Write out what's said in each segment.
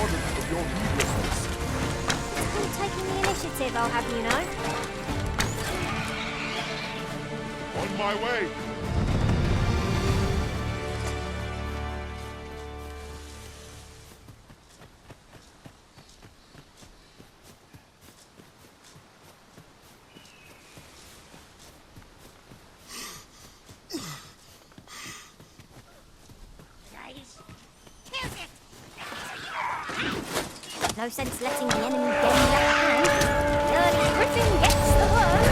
product of your heedlessness. I'm taking the initiative, I'll have you know. On my way. No sense letting the enemy gain the upper hand. Early Griffin gets the word.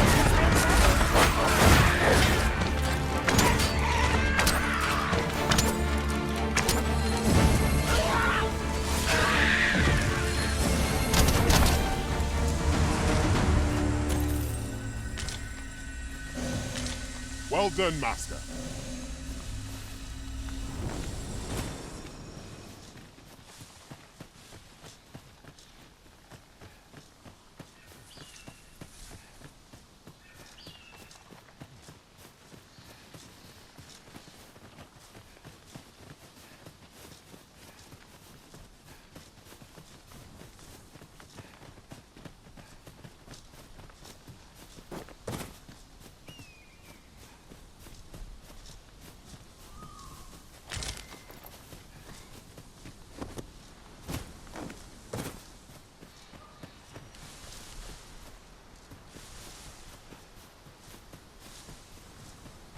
Well done, Master.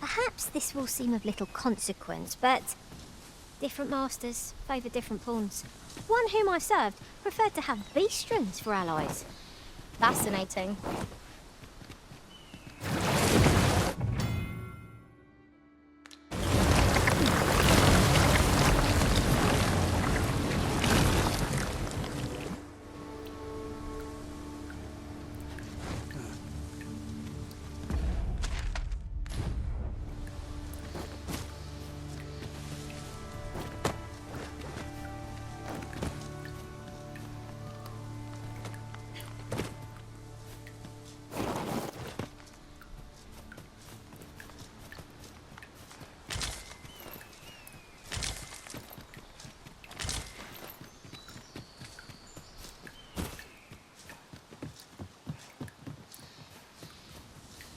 Perhaps this will seem of little consequence, but different masters favour different pawns. One whom I served preferred to have beastrons for allies. Fascinating.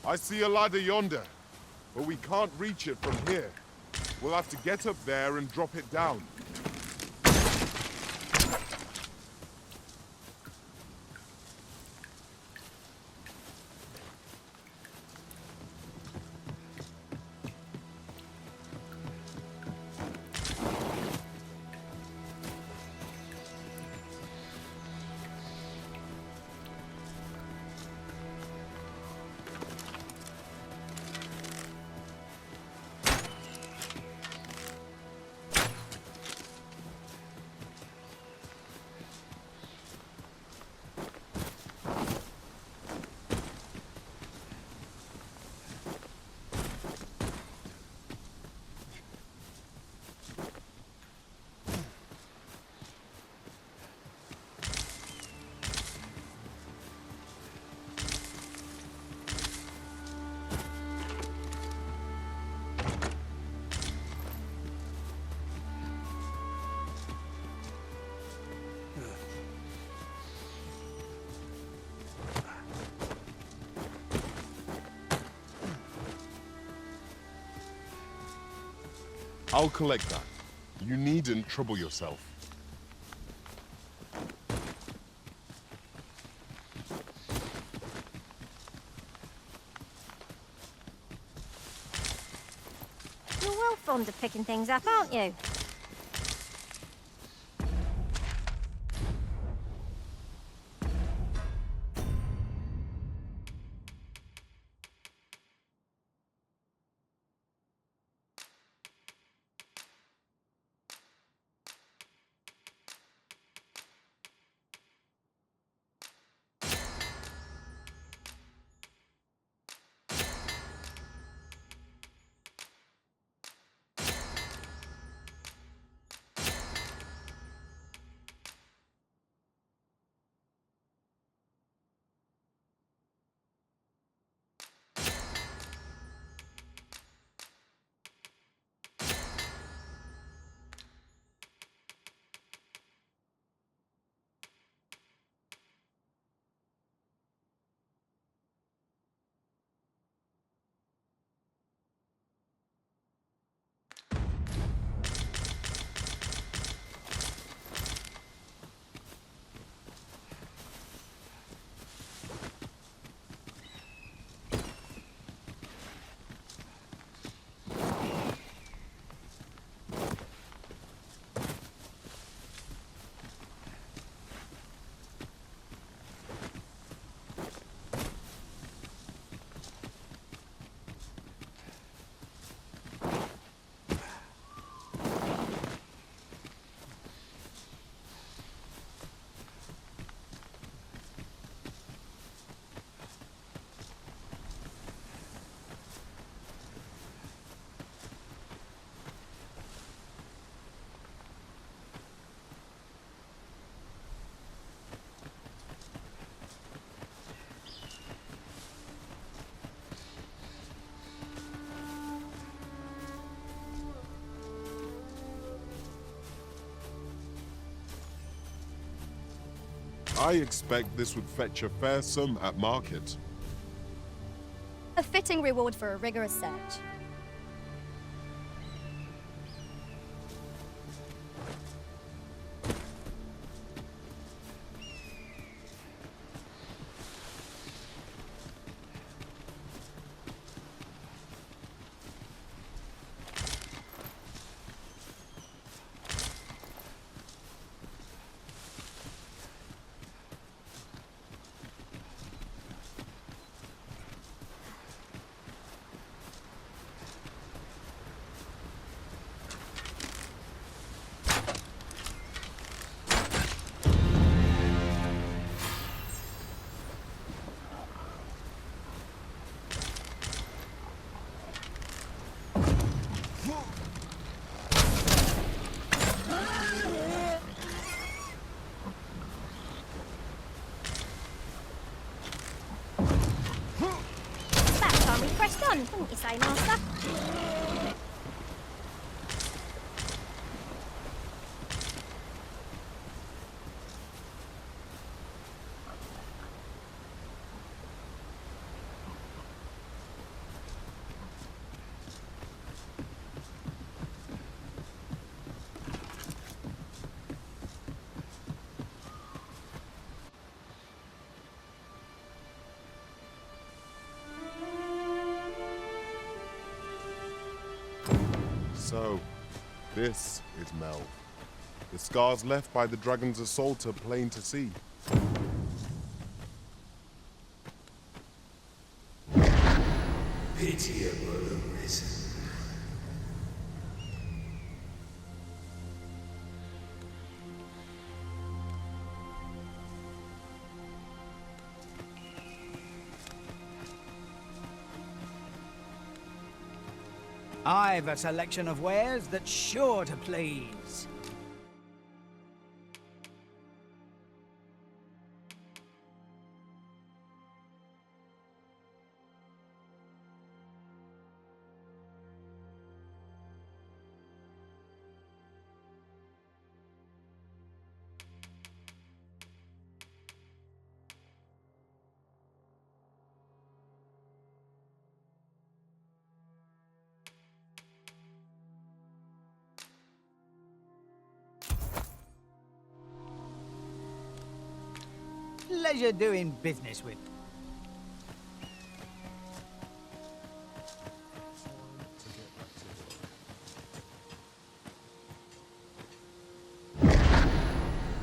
I see a ladder yonder, but we can't reach it from here. We'll have to get up there and drop it down. I'll collect that. You needn't trouble yourself. You're well fond of picking things up, aren't you? I expect this would fetch a fair sum at market. A fitting reward for a rigorous search. That time we pressed on, wouldn't you say, Master? So, this is Mel. The scars left by the dragon's assault are plain to see. Pitiable arisen. I've a selection of wares that's sure to please. Pleasure doing business with.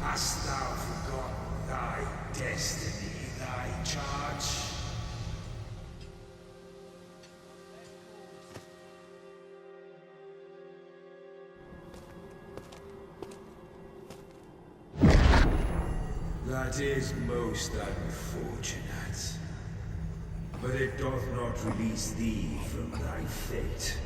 Hast thou forgotten thy destiny, thy charge? That is most unfortunate. But it doth not release thee from thy fate.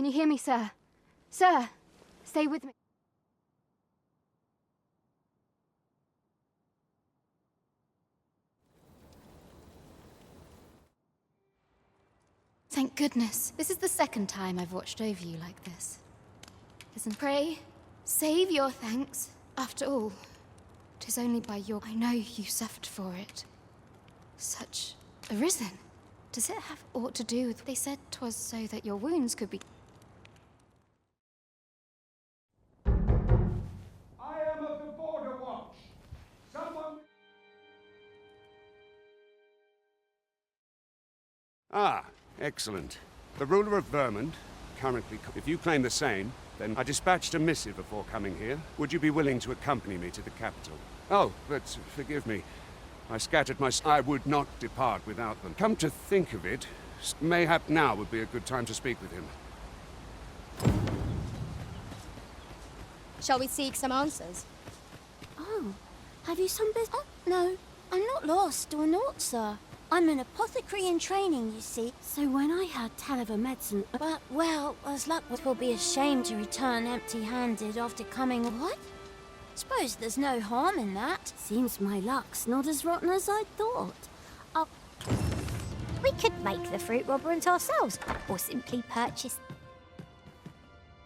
you hear me, sir? Sir, stay with me. Thank goodness. This is the second time I've watched over you like this. Listen, pray, save your thanks. After all, 'tis only by your... I know you suffered for it. Such a risen. Does it have aught to do with... They said 'twas so that your wounds could be... I am of the Border Watch. Someone... Ah, excellent. The ruler of Vermont, currently... If you claim the same, then I dispatched a missive before coming here. Would you be willing to accompany me to the capital? Oh, but forgive me. I scattered my... I would not depart without them. Come to think of it, mayhap now would be a good time to speak with him. Shall we seek some answers? Oh, have you some business? Oh, no, I'm not lost or naught, sir. I'm an apothecary in training, you see. So when I heard tell of a medicine, but, well, as luck would, 'twill be a shame to return empty-handed after coming... What? Suppose there's no harm in that. Seems my luck's not as rotten as I thought. We could make the fruit robberant ourselves, or simply purchase...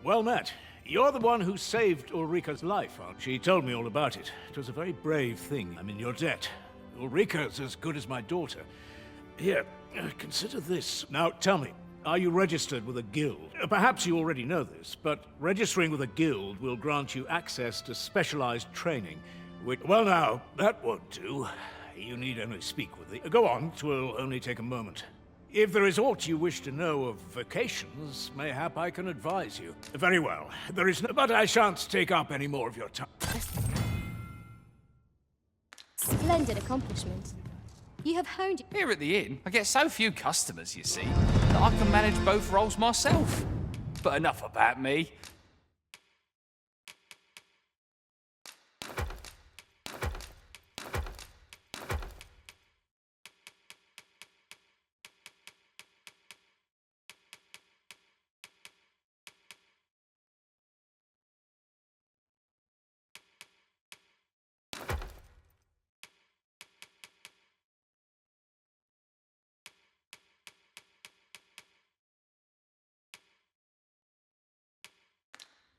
Well met. You're the one who saved Ulrika's life, aren't you? She told me all about it. It was a very brave thing. I'm in your debt. Ulrika's as good as my daughter. Here, consider this. Now, tell me, are you registered with a guild? Perhaps you already know this, but registering with a guild will grant you access to specialized training, which... Well now, that won't do. You need only speak with the... Go on, 'twill only take a moment. If there is aught you wish to know of vacations, mayhap I can advise you. Very well. There is no... But I shan't take up any more of your time. Splendid accomplishment. You have honed... Here at the inn, I get so few customers, you see, that I can manage both roles myself. But enough about me.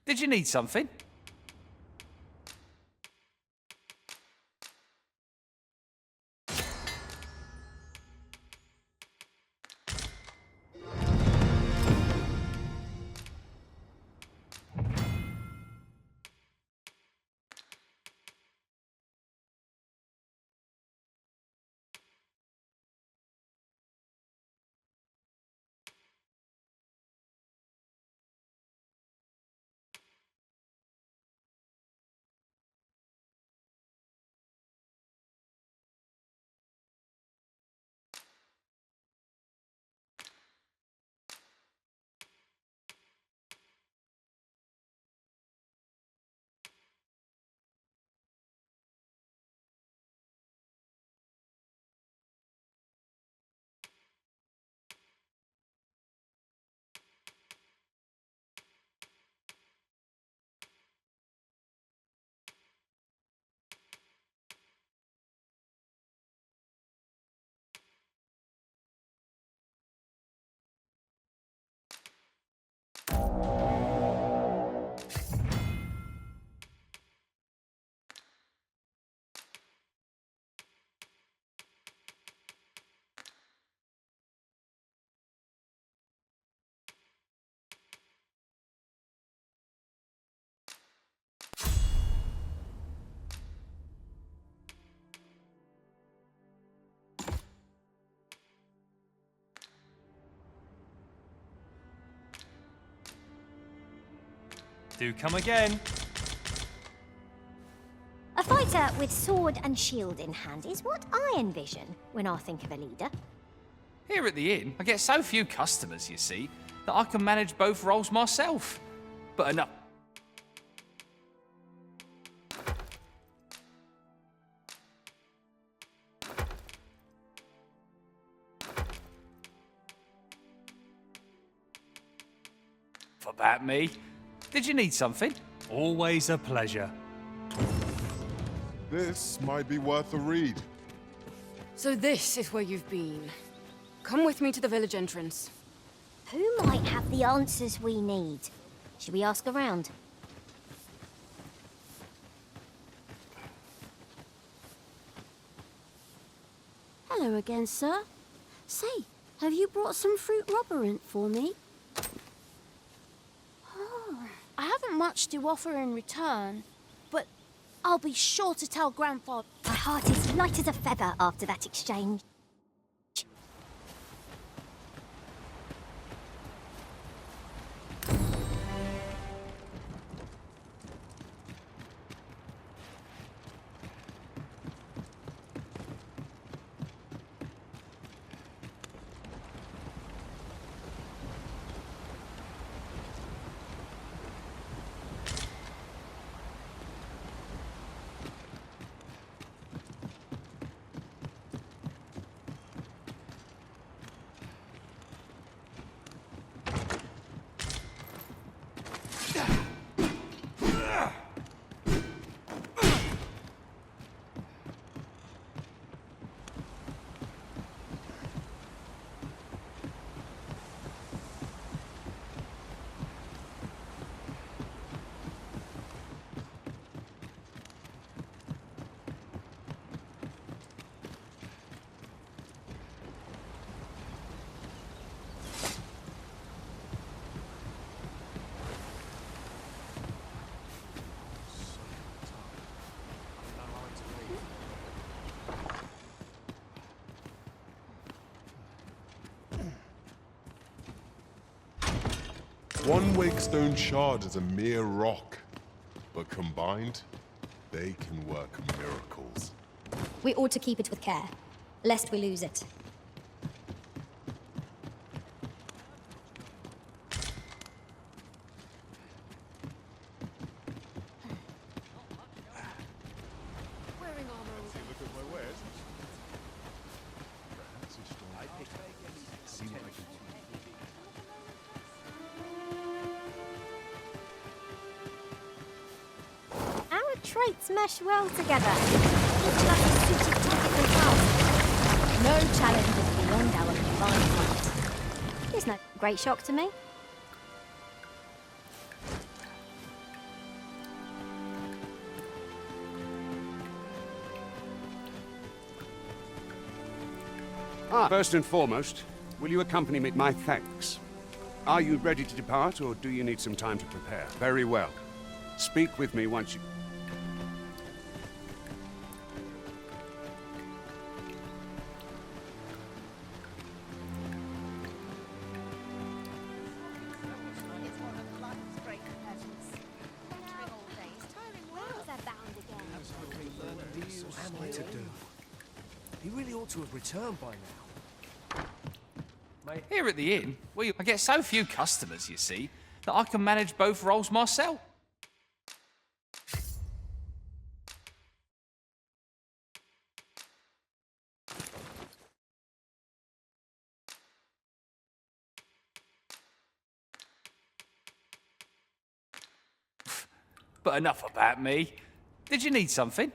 Did you need something? Do come again. A fighter with sword and shield in hand is what I envision when I think of a leader. Here at the inn, I get so few customers, you see, that I can manage both roles myself. But enough. about me. Did you need something? Always a pleasure. This might be worth a read. So this is where you've been. Come with me to the village entrance. Who might have the answers we need? Should we ask around? Hello again, sir. Say, have you brought some fruit robberant for me? Oh, I haven't much to offer in return, but I'll be sure to tell Grandfather. My heart is light as a feather after that exchange. One wakestone shard is a mere rock, but combined, they can work miracles. We ought to keep it with care, lest we lose it. Traits mesh well together. Each of us is suited to a different task. No challenge is beyond our combined might. It's no great shock to me. First and foremost, will you accompany me? My thanks. Are you ready to depart, or do you need some time to prepare? Very well. Speak with me once you... He really ought to have returned by now. Here at the inn, I get so few customers, you see, that I can manage both roles myself. But enough about me. Did you need something?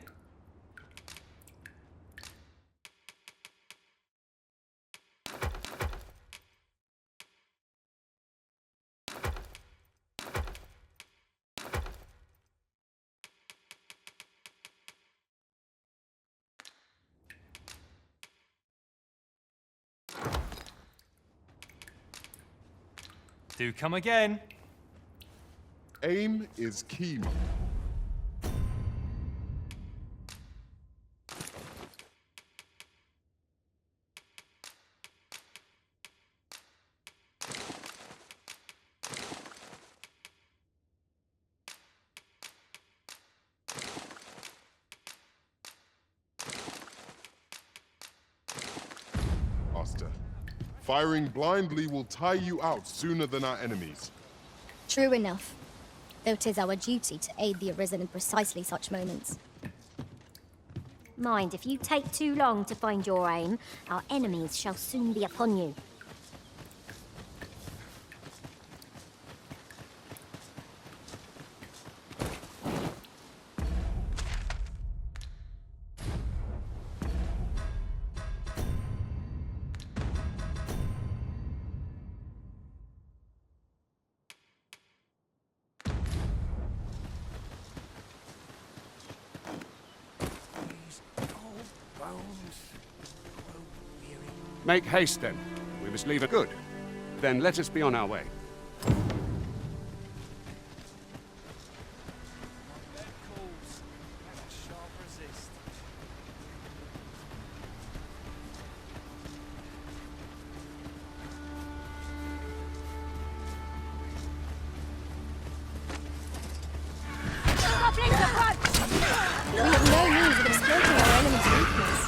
Do come again. Aim is key. Master, firing blindly will tire you out sooner than our enemies. True enough. Though 'tis our duty to aid the Arisen in precisely such moments. Mind, if you take too long to find your aim, our enemies shall soon be upon you. Make haste, then. We must leave it good. Then let us be on our way. We have no means of exploiting our enemy's weakness.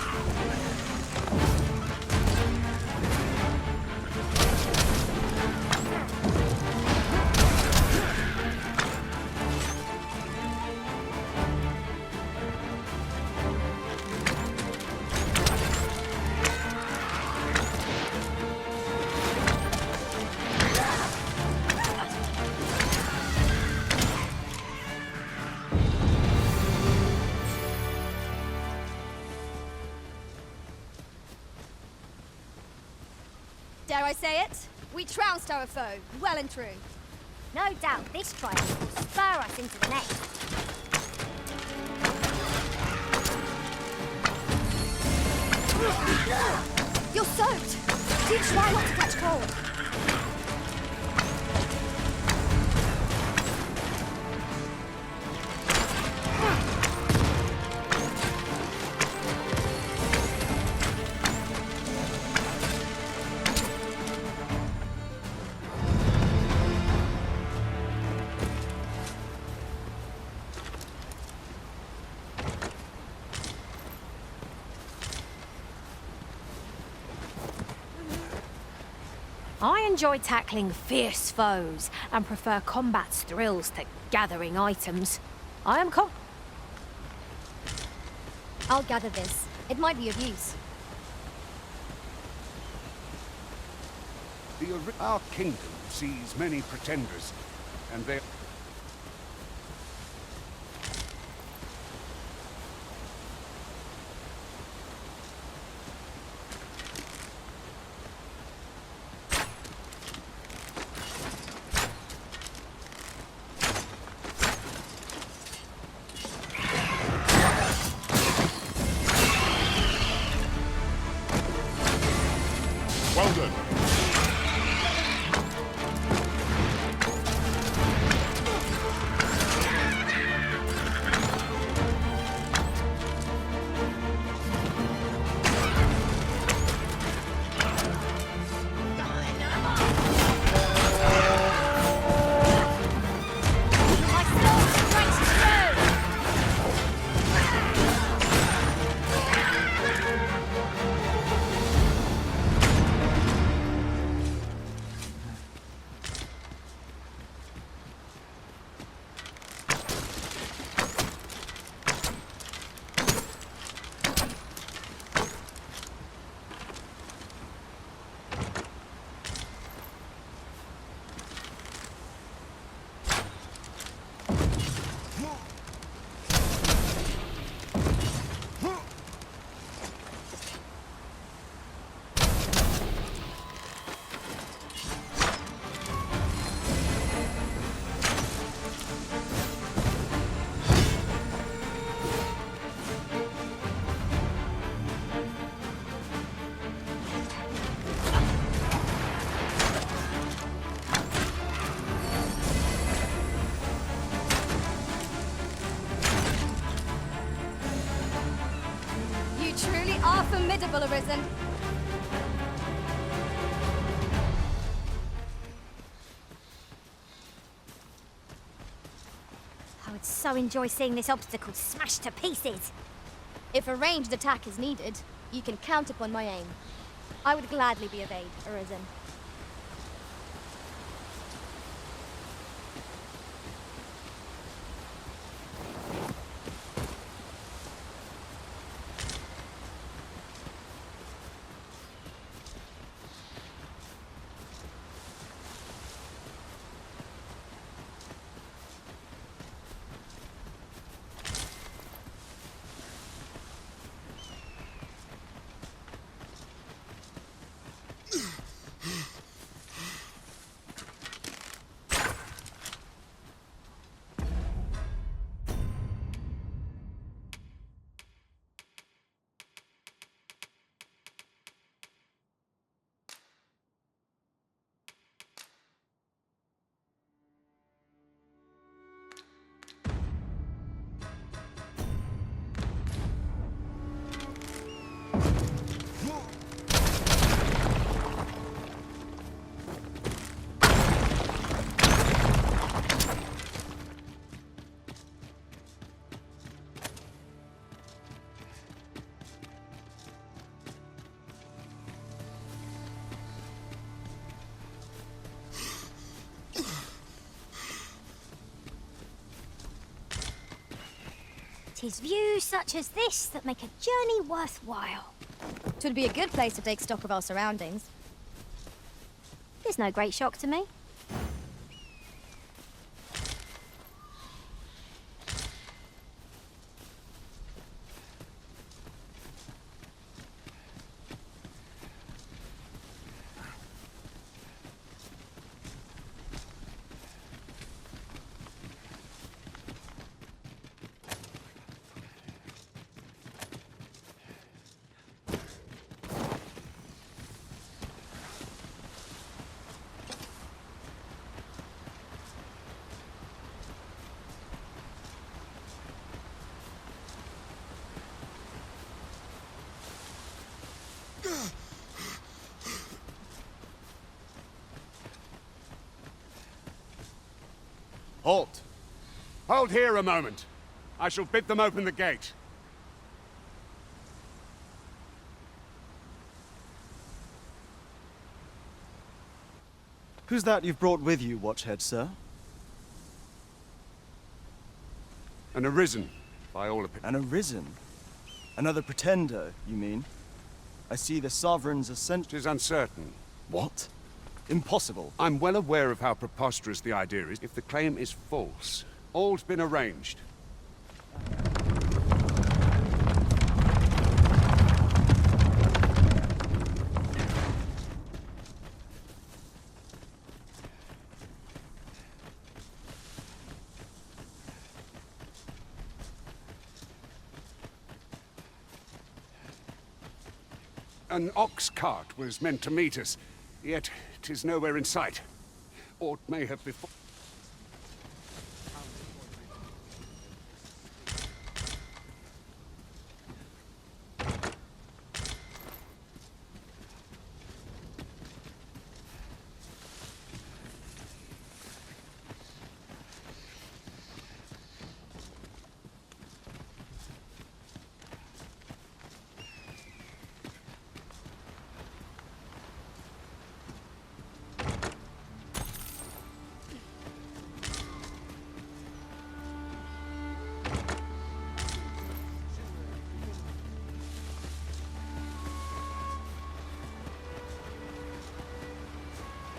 Dare I say it? We trounced our foe, well and true. No doubt this triumph will spur us into the next. You're soaked! Do try not to catch cold. I enjoy tackling fierce foes and prefer combat's thrills to gathering items. I am I'll gather this. It might be of use. Our kingdom sees many pretenders, and they... Well done. You truly are formidable, Arisen. I would so enjoy seeing this obstacle smashed to pieces. If a ranged attack is needed, you can count upon my aim. I would gladly be of aid, Arisen. 'Tis views such as this that make a journey worthwhile. 'Twould be a good place to take stock of our surroundings. There's no great shock to me. Halt! Hold here a moment. I shall bid them open the gate. Who's that you've brought with you, Watchhead, sir? An arisen, by all An arisen? Another pretender, you mean? I see the Sovereign's ascent... 'Tis uncertain. What? Impossible. I'm well aware of how preposterous the idea is. If the claim is false, all's been arranged. An ox cart was meant to meet us, yet 'tis nowhere in sight. Aught may have before...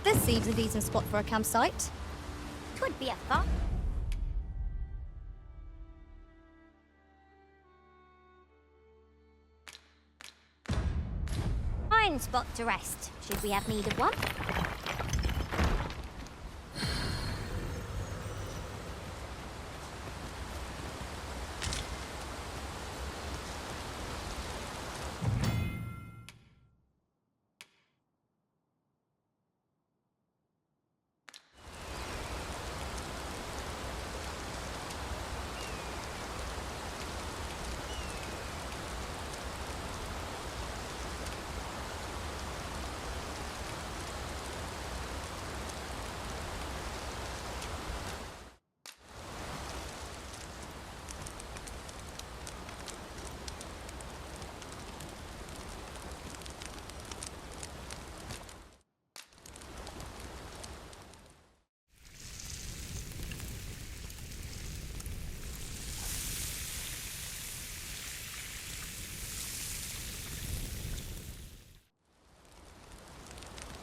This seems a decent spot for a campsite. Could be a fun. Fine spot to rest, should we have need of one.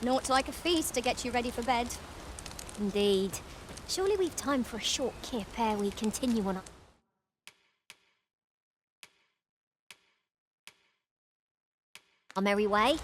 Naught like a feast to get you ready for bed. Indeed. Surely we've time for a short kip ere we continue on our merry way.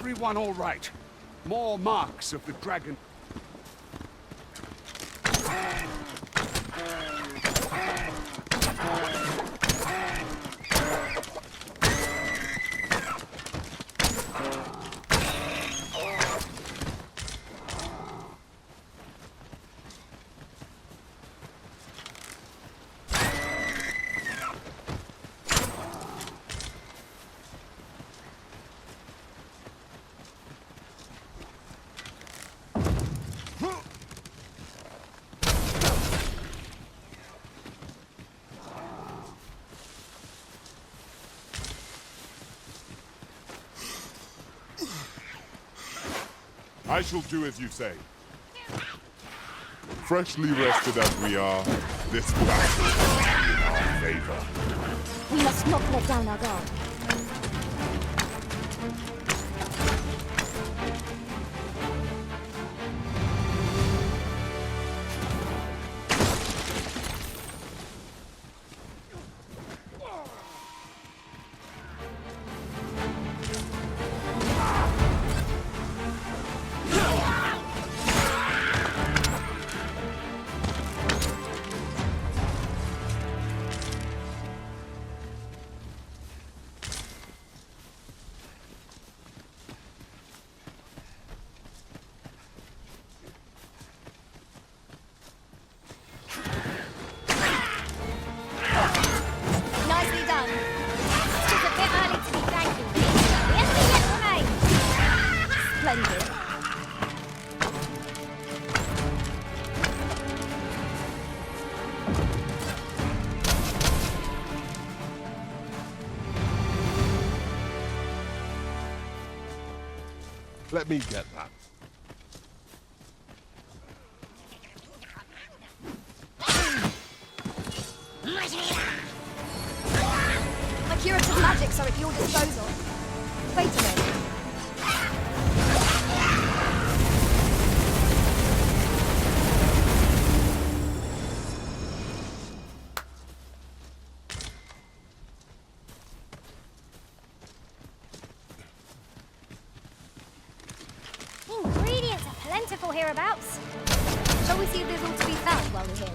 everyone all right? More marks of the dragon. I shall do as you say. Freshly rested as we are, this battle will be in our favor. We must not let down our guard. Nicely done. It's a bit early to be thanking me. Yes, yet remains. Splendid. Let me get that. My curative magics are at your disposal. Wait a minute. Ingredients are plentiful hereabouts. Shall we see if there's all to be found while we're here?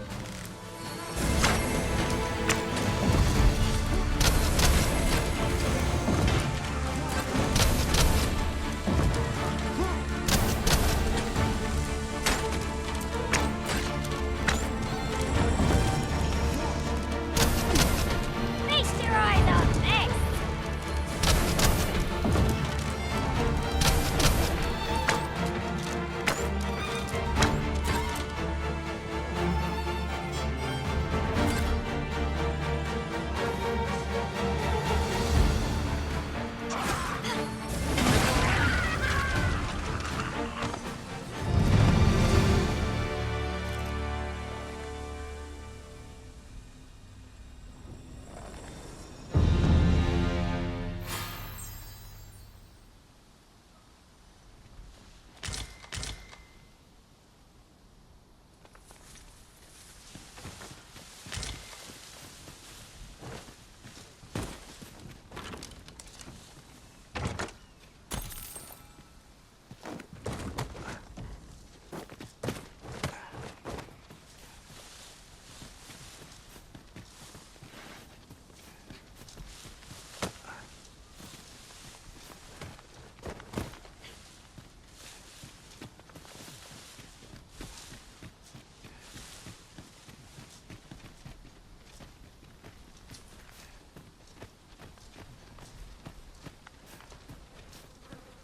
Feast your eyes on this!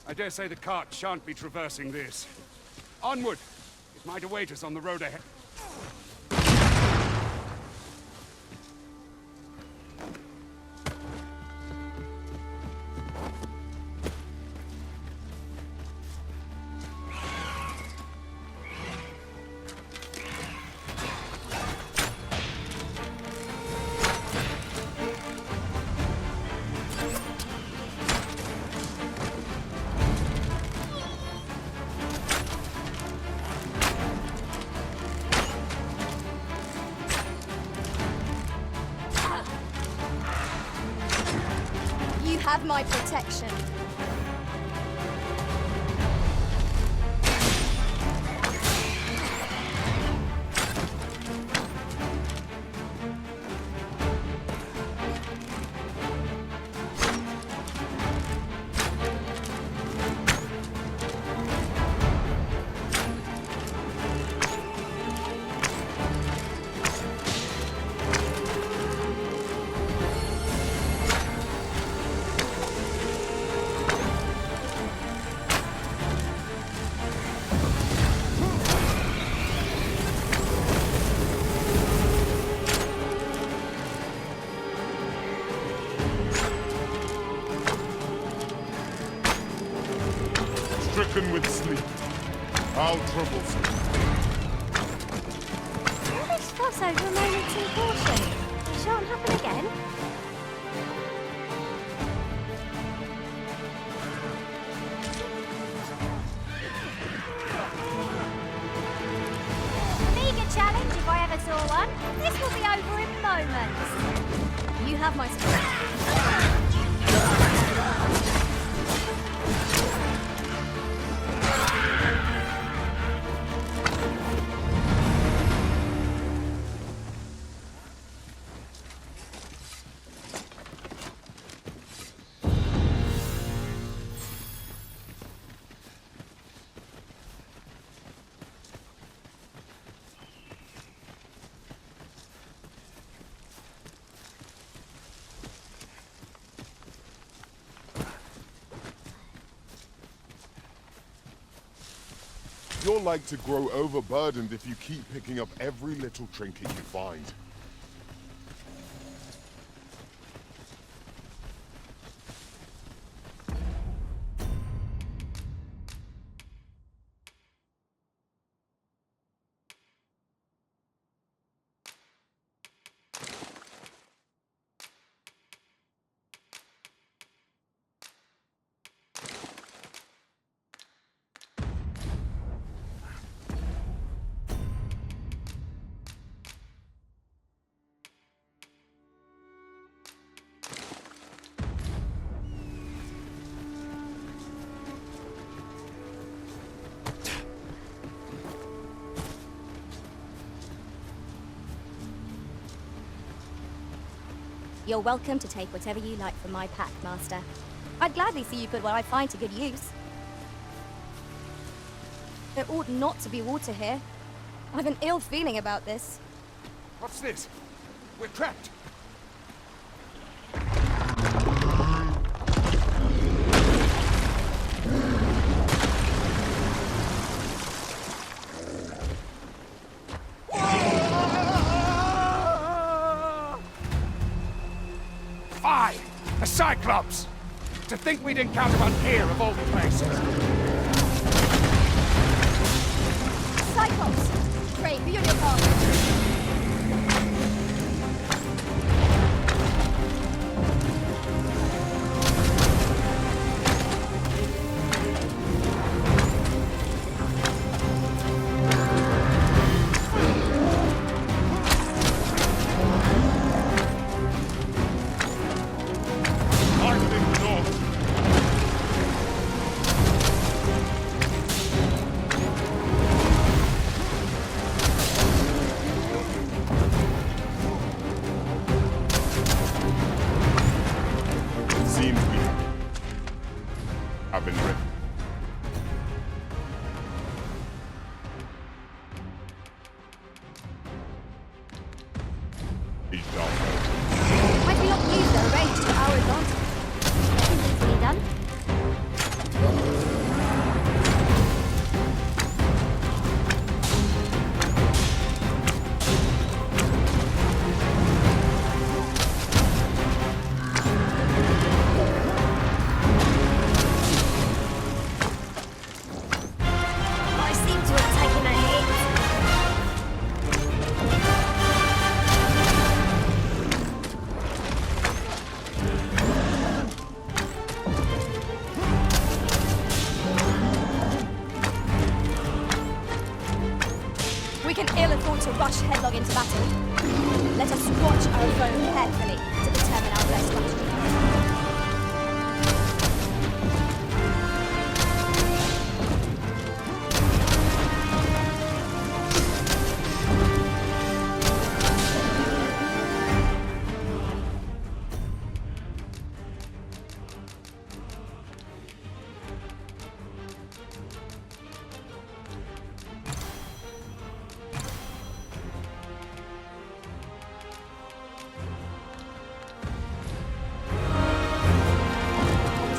I dare say the cart shan't be traversing this. Onward! It might await us on the road ahead. You have my protection. stricken with sleep. How troublesome. All this fuss over a moment's in caution. It shan't happen again. Vegan challenge if I ever saw one. This will be over in moments. You have my support. You're like to grow overburdened if you keep picking up every little trinket you find. You're welcome to take whatever you like from my pack, Master. I'd gladly see you put what I find to good use. There ought not to be water here. I've an ill feeling about this. What's this? We're trapped. A Cyclops! To think we'd encounter one here of all places. Cyclops! Great, be on your path. I've been ready. He's done. Might we not use their range to our advantage? Easily done. We can ill afford to rush headlong into battle. Let us watch our foe carefully to determine our best strategy.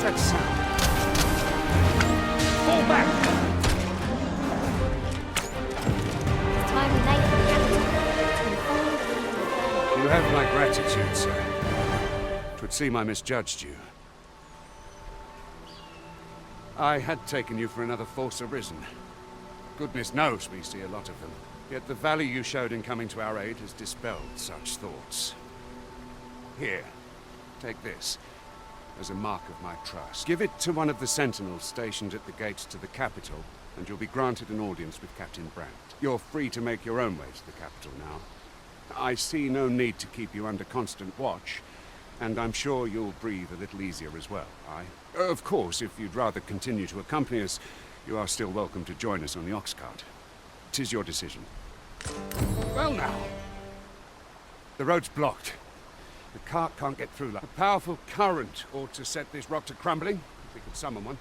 That sound? Fall back! It's time we made the You have my gratitude, sir. 'Twould seem I misjudged you. I had taken you for another force arisen. Goodness knows we see a lot of them. Yet the value you showed in coming to our aid has dispelled such thoughts. Here, take this, as a mark of my trust. Give it to one of the sentinels stationed at the gates to the capital, and you'll be granted an audience with Captain Brandt. You're free to make your own way to the capital now. I see no need to keep you under constant watch, and I'm sure you'll breathe a little easier as well, aye? Of course, if you'd rather continue to accompany us, you are still welcome to join us on the ox cart. 'Tis your decision. Well now! The road's blocked. The cart can't get through. A powerful current ought to set this rock to crumbling, if we could summon one.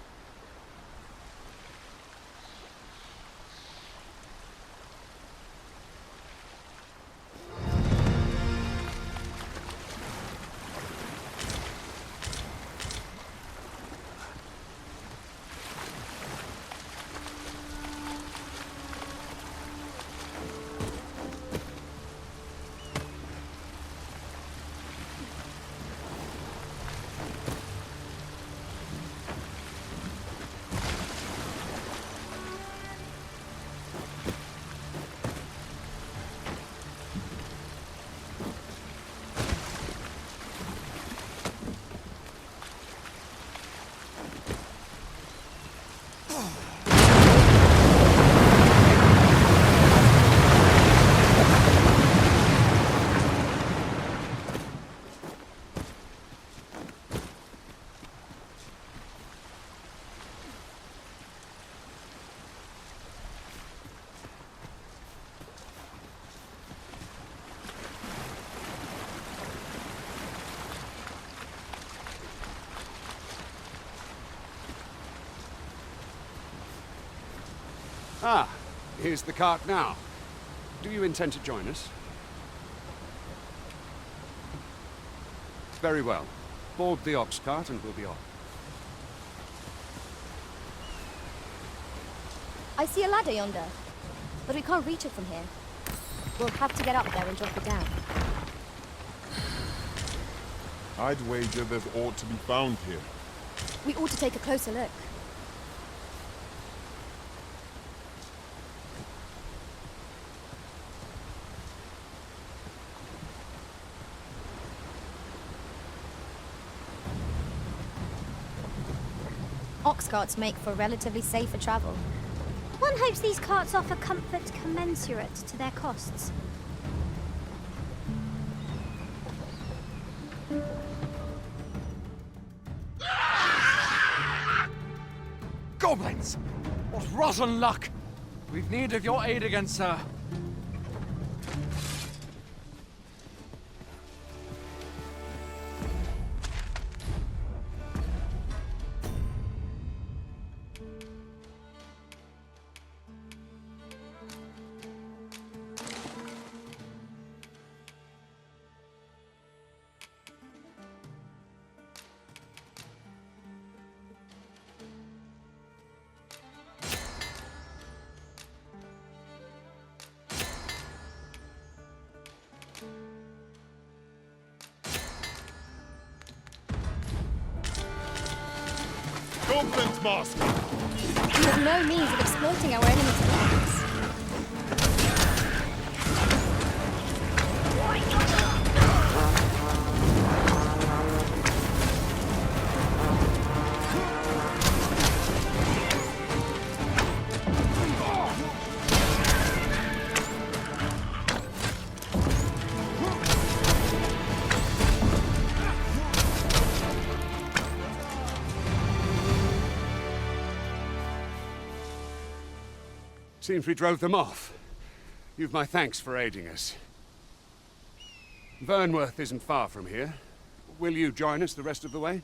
Ah, here's the cart now. Do you intend to join us? Very well. Board the ox cart and we'll be off. I see a ladder yonder, but we can't reach it from here. We'll have to get up there and drop it down. I'd wager there's ought to be found here. We ought to take a closer look. Ox carts make for relatively safer travel. One hopes these carts offer comfort commensurate to their costs. Goblins! What rotten luck! We've need of your aid again, sir. Goblins, master! We have no means of exploiting our enemy's plans. Seems we drove them off. You've my thanks for aiding us. Vernworth isn't far from here. Will you join us the rest of the way?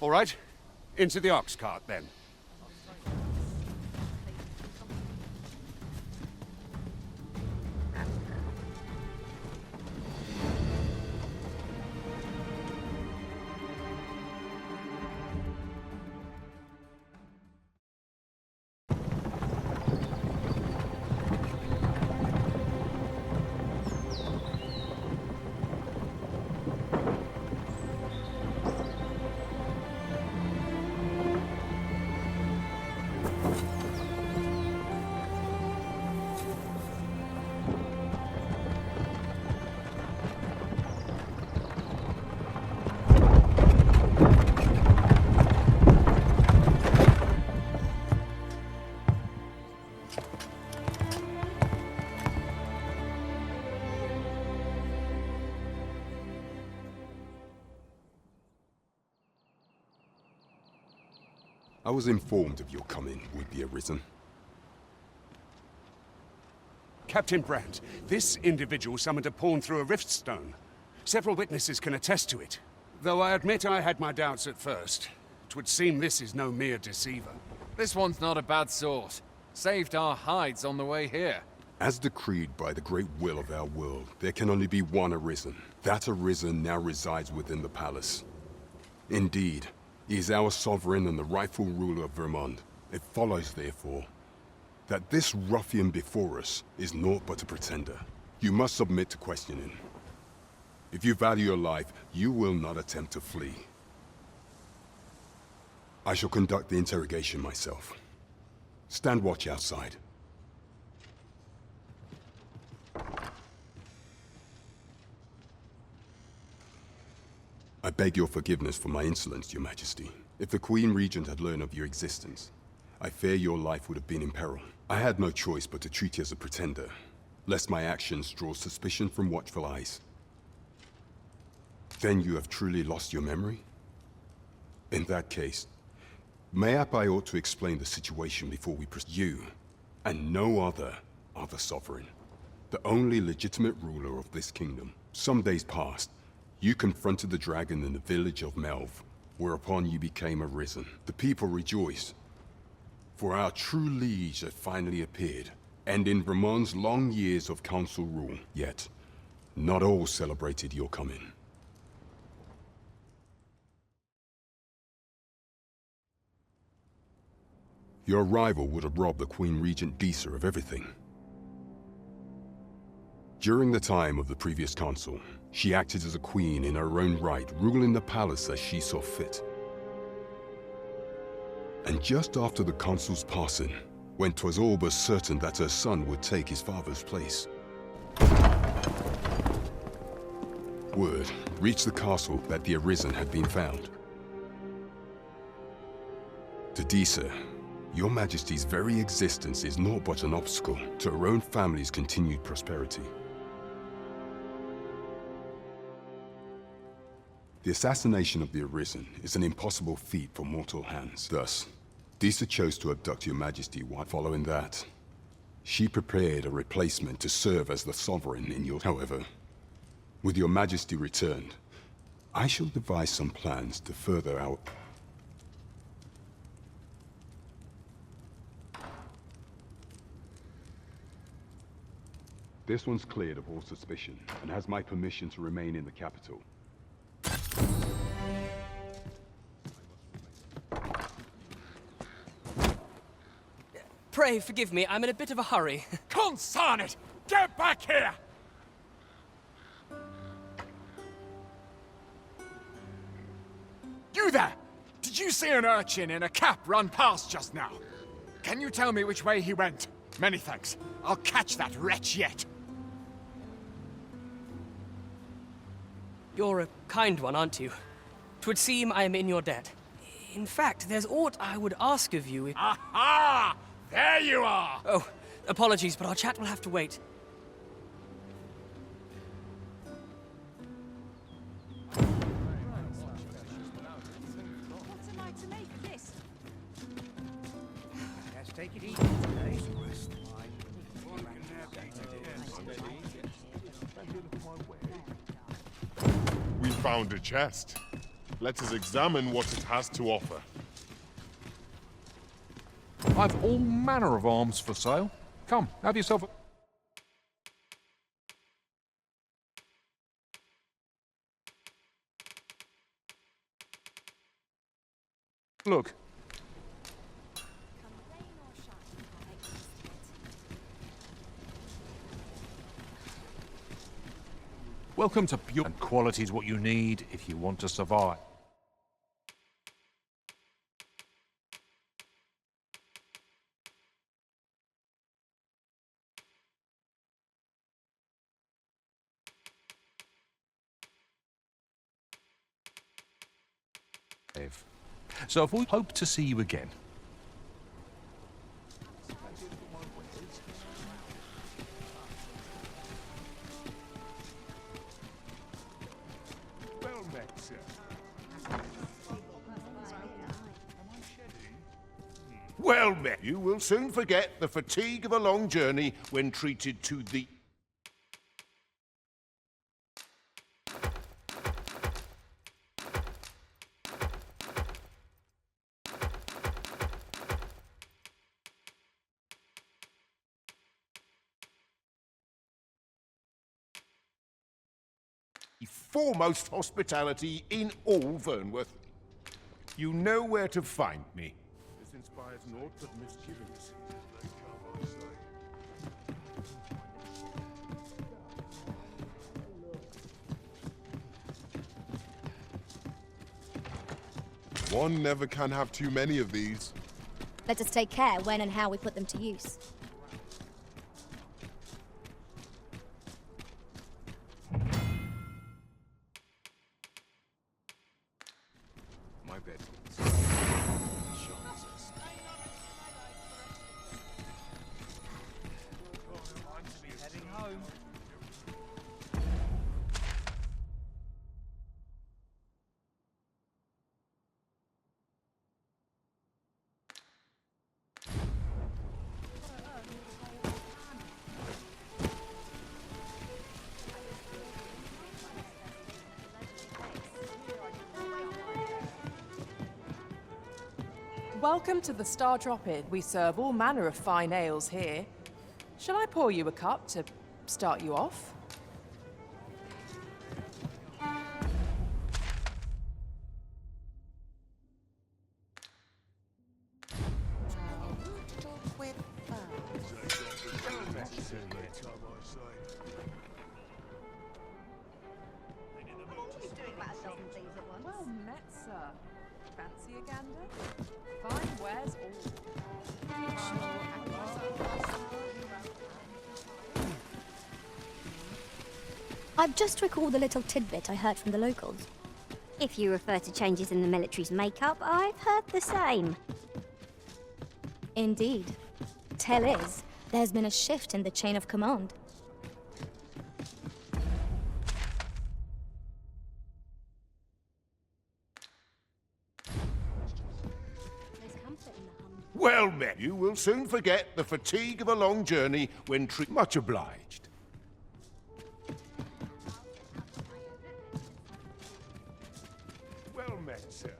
All right. Into the ox cart, then. I was informed of your coming with the Arisen. Captain Brandt, this individual summoned a pawn through a rift stone. Several witnesses can attest to it. Though I admit I had my doubts at first. 'Twould seem this is no mere deceiver. This one's not a bad sort. Saved our hides on the way here. As decreed by the great will of our world, there can only be one Arisen. That Arisen now resides within the palace. Indeed, he is our sovereign and the rightful ruler of Vermont. It follows, therefore, that this ruffian before us is naught but a pretender. You must submit to questioning. If you value your life, you will not attempt to flee. I shall conduct the interrogation myself. Stand watch outside. I beg your forgiveness for my insolence, Your Majesty. If the Queen Regent had learned of your existence, I fear your life would have been in peril. I had no choice but to treat you as a pretender, lest my actions draw suspicion from watchful eyes. Then you have truly lost your memory? In that case, mayhap I ought to explain the situation before we proceed. You, and no other, are the sovereign, the only legitimate ruler of this kingdom. Some days past, you confronted the dragon in the village of Melv, whereupon you became Arisen. The people rejoiced, for our true liege had finally appeared, ending Vermont's long years of council rule. Yet, not all celebrated your coming. Your arrival would have robbed the Queen Regent Disa of everything. During the time of the previous council, she acted as a queen in her own right, ruling the palace as she saw fit. And just after the consul's passing, when 'twas all but certain that her son would take his father's place, word reached the castle that the Arisen had been found. To Disa, Your Majesty's very existence is naught but an obstacle to her own family's continued prosperity. The assassination of the Arisen is an impossible feat for mortal hands. Thus, Disa chose to abduct Your Majesty. While following that, she prepared a replacement to serve as the sovereign in your... However, with Your Majesty returned, I shall devise some plans to further our... This one's cleared of all suspicion, and has my permission to remain in the capital. Pray forgive me, I'm in a bit of a hurry. Consign it! Get back here! You there! Did you see an urchin in a cap run past just now? Can you tell me which way he went? Many thanks. I'll catch that wretch yet. You're a kind one, aren't you? 'Twould seem I am in your debt. In fact, there's aught I would ask of you if... Aha! There you are! Oh, apologies, but our chat will have to wait. What am I to make of this? Let's take it easy today. We found a chest. Let us examine what it has to offer. I've all manner of arms for sale. Come, have yourself a... Look. Welcome to pure... And quality is what you need if you want to survive. So if we hope to see you again. Well met, sir. Well met. You will soon forget the fatigue of a long journey when treated to the... foremost hospitality in all Vernworth. You know where to find me. This inspires naught but misgivings. One never can have too many of these. Let us take care when and how we put them to use. My bed. Heading home. Welcome to the Star Drop-In. We serve all manner of fine ales here. Shall I pour you a cup to start you off? Well met, sir. Fancy a gander? Fine wares I've just recalled a little tidbit I heard from the locals. If you refer to changes in the military's makeup, I've heard the same. Indeed. Tell is, there's been a shift in the chain of command. Well met. You will soon forget the fatigue of a long journey when much obliged. Well met, sir.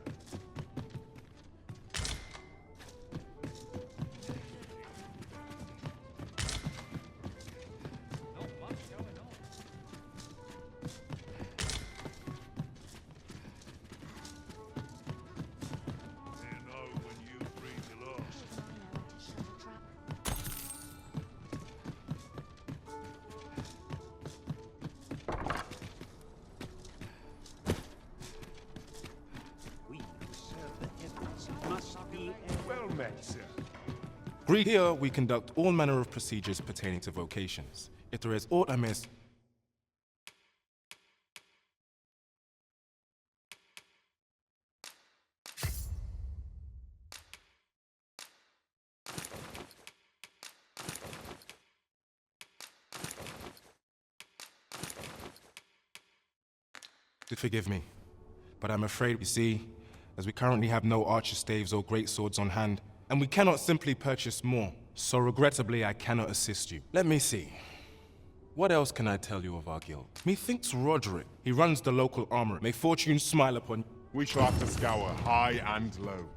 Well met, sir. Here we conduct all manner of procedures pertaining to vocations. If there is aught amiss, forgive me, but I'm afraid, you see, as we currently have no archer staves or great swords on hand, and we cannot simply purchase more, so regrettably I cannot assist you. Let me see. What else can I tell you of our guild? Methinks Roderick. He runs the local armory. May fortune smile upon you. We shall have to scour high and low.